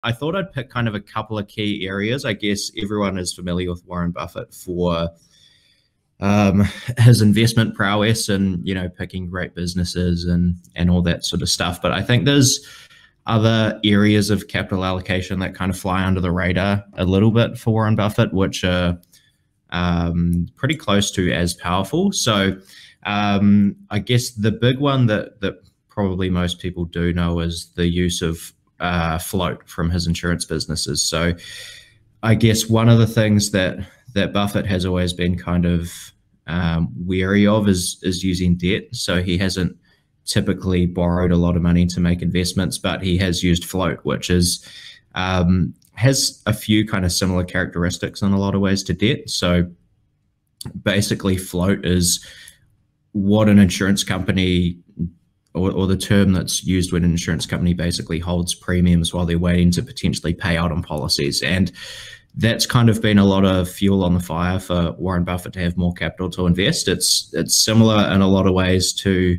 I thought I'd pick kind of a couple of key areas. I guess everyone is familiar with Warren Buffett for his investment prowess and, picking great businesses and all that sort of stuff. But I think there's other areas of capital allocation that kind of fly under the radar a little bit for Warren Buffett, which are pretty close to as powerful. So I guess the big one that probably most people do know is the use of float from his insurance businesses. So I guess one of the things that Buffett has always been kind of wary of is using debt. So he hasn't typically borrowed a lot of money to make investments, but he has used float, which is has a few kind of similar characteristics in a lot of ways to debt. So basically float is what an insurance company, or the term that's used when an insurance company basically holds premiums while they're waiting to potentially pay out on policies. And that's kind of been a lot of fuel on the fire for Warren Buffett to have more capital to invest. It's similar in a lot of ways to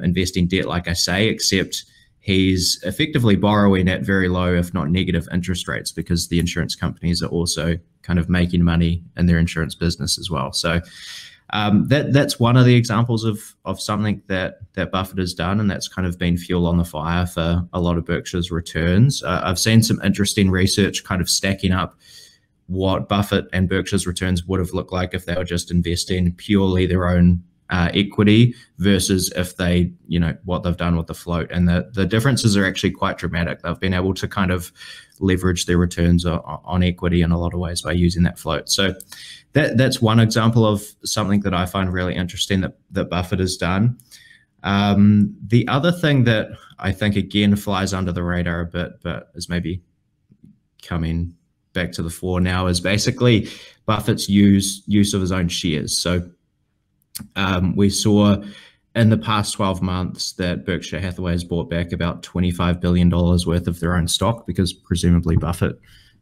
investing debt, like I say, except he's effectively borrowing at very low, if not negative, interest rates, because the insurance companies are also kind of making money in their insurance business as well. So that's one of the examples of something that Buffett has done, and that's kind of been fuel on the fire for a lot of Berkshire's returns. I've seen some interesting research kind of stacking up what Buffett and Berkshire's returns would have looked like if they were just investing purely their own equity versus if they, what they've done with the float. And the differences are actually quite dramatic. They've been able to kind of leverage their returns on equity in a lot of ways by using that float. So that's one example of something that I find really interesting that Buffett has done. The other thing that I think, again, flies under the radar a bit, but is maybe coming back to the fore now, is basically Buffett's use of his own shares. So we saw in the past 12 months that Berkshire Hathaway has bought back about $25 billion worth of their own stock, because presumably Buffett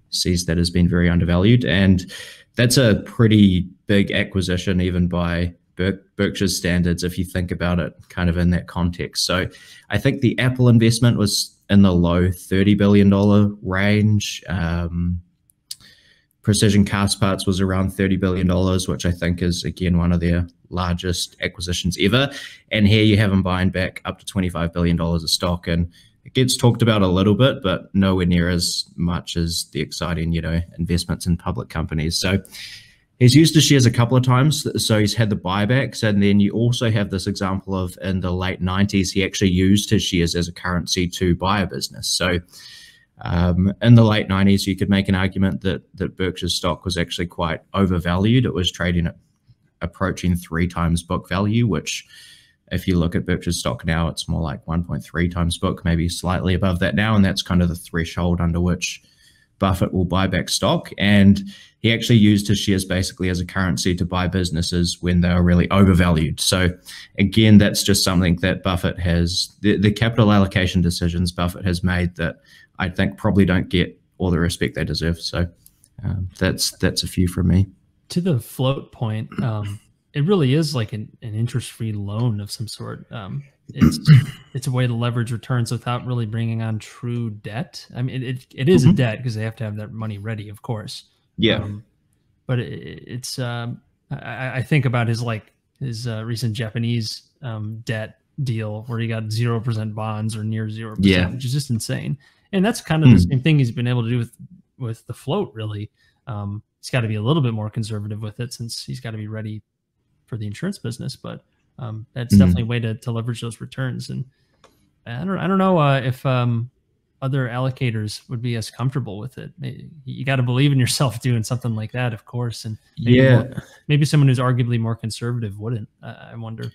sees that as being very undervalued. And that's a pretty big acquisition, even by Berkshire's standards, if you think about it kind of in that context. So I think the Apple investment was in the low $30 billion range. Precision Castparts was around $30 billion, which I think is, again, one of their largest acquisitions ever. And here you have them buying back up to $25 billion of stock. And it gets talked about a little bit, but nowhere near as much as the exciting, investments in public companies. So he's used the shares a couple of times. So he's had the buybacks. And then you also have this example of, in the late 90s, he actually used his shares as a currency to buy a business. So in the late 90s, you could make an argument that Berkshire's stock was actually quite overvalued. It was trading at approaching 3 times book value, which, if you look at Berkshire's stock now, it's more like 1.3 times book, maybe slightly above that now. And that's kind of the threshold under which Buffett will buy back stock. And he actually used his shares basically as a currency to buy businesses when they were really overvalued. So again, that's just something that Buffett has, the capital allocation decisions Buffett has made that I think probably don't get all the respect they deserve. So that's a few from me. To the float point, it really is like an interest-free loan of some sort. It's a way to leverage returns without really bringing on true debt. I mean, it is a debt because they have to have that money ready, of course. Yeah. But it's I think about his recent Japanese debt deal where he got 0% bonds or near 0%, which is just insane. And that's kind of the same thing he's been able to do with the float, really. He's got to be a little bit more conservative with it since he's got to be ready for the insurance business. But that's definitely a way to leverage those returns. And I don't know if other allocators would be as comfortable with it. You got to believe in yourself doing something like that, of course. And maybe someone who's arguably more conservative wouldn't. I wonder.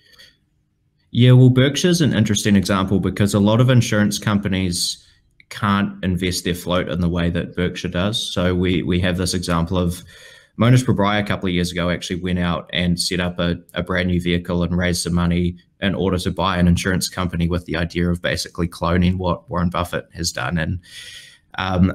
Yeah, well, Berkshire's an interesting example because a lot of insurance companies can't invest their float in the way that Berkshire does. So we have this example of Monish Pabrai a couple of years ago actually went out and set up a brand new vehicle and raised some money in order to buy an insurance company with the idea of basically cloning what Warren Buffett has done. And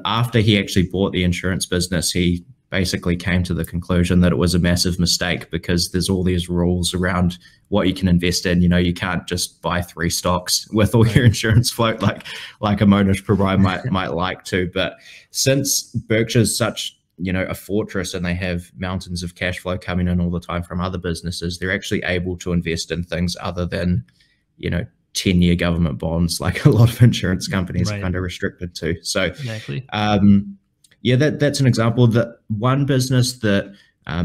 after he actually bought the insurance business, he basically came to the conclusion that it was a massive mistake, because there's all these rules around what you can invest in. You know, you can't just buy 3 stocks with all your insurance float like a Monash provider might like to. But since Berkshire's such, you know, a fortress, and they have mountains of cash flow coming in all the time from other businesses, they're actually able to invest in things other than, you know, 10-year government bonds, like a lot of insurance companies are kind of restricted to. So exactly. Yeah, that's an example. That one business that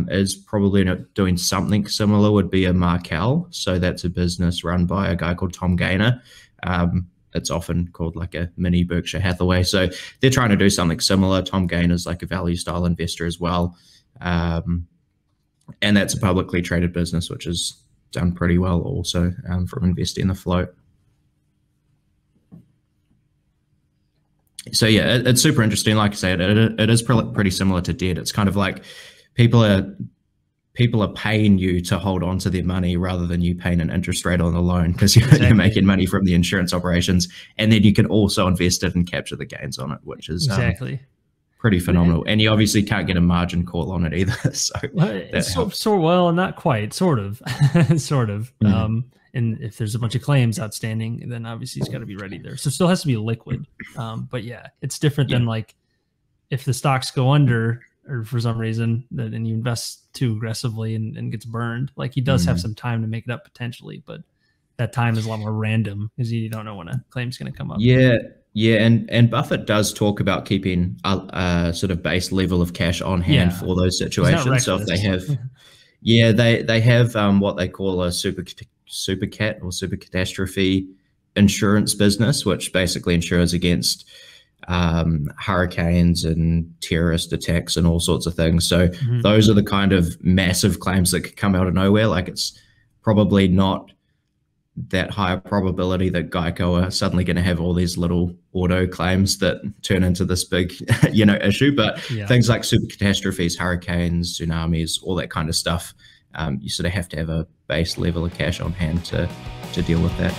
is probably not doing something similar would be a Markel. So that's a business run by a guy called Tom Gaynor. It's often called like a mini Berkshire Hathaway. So they're trying to do something similar. Tom Gaynor is like a value style investor as well. And that's a publicly traded business, which has done pretty well also from investing in the float. So yeah, it's super interesting. Like I said, it is pretty similar to debt. It's kind of like people are paying you to hold on to their money rather than you paying an interest rate on the loan, because you're making money from the insurance operations, and then you can also invest it and capture the gains on it, which is pretty phenomenal. And you obviously can't get a margin call on it either. So well, not quite, sort of, sort of. And if there's a bunch of claims outstanding, then obviously it's got to be ready there. So it still has to be liquid. But yeah, it's different than like if the stocks go under or for some reason, and you invest too aggressively and gets burned. Like he does have some time to make it up potentially, but that time is a lot more random because you don't know when a claim's going to come up. Yeah. And Buffett does talk about keeping a sort of base level of cash on hand for those situations. So if they have, they have what they call a super cat or super catastrophe insurance business, which basically insures against hurricanes and terrorist attacks and all sorts of things. So those are the kind of massive claims that could come out of nowhere. Like it's probably not that high a probability that Geico are suddenly going to have all these little auto claims that turn into this big, issue. But things like super catastrophes, hurricanes, tsunamis, all that kind of stuff, you sort of have to have a base level of cash on hand to deal with that.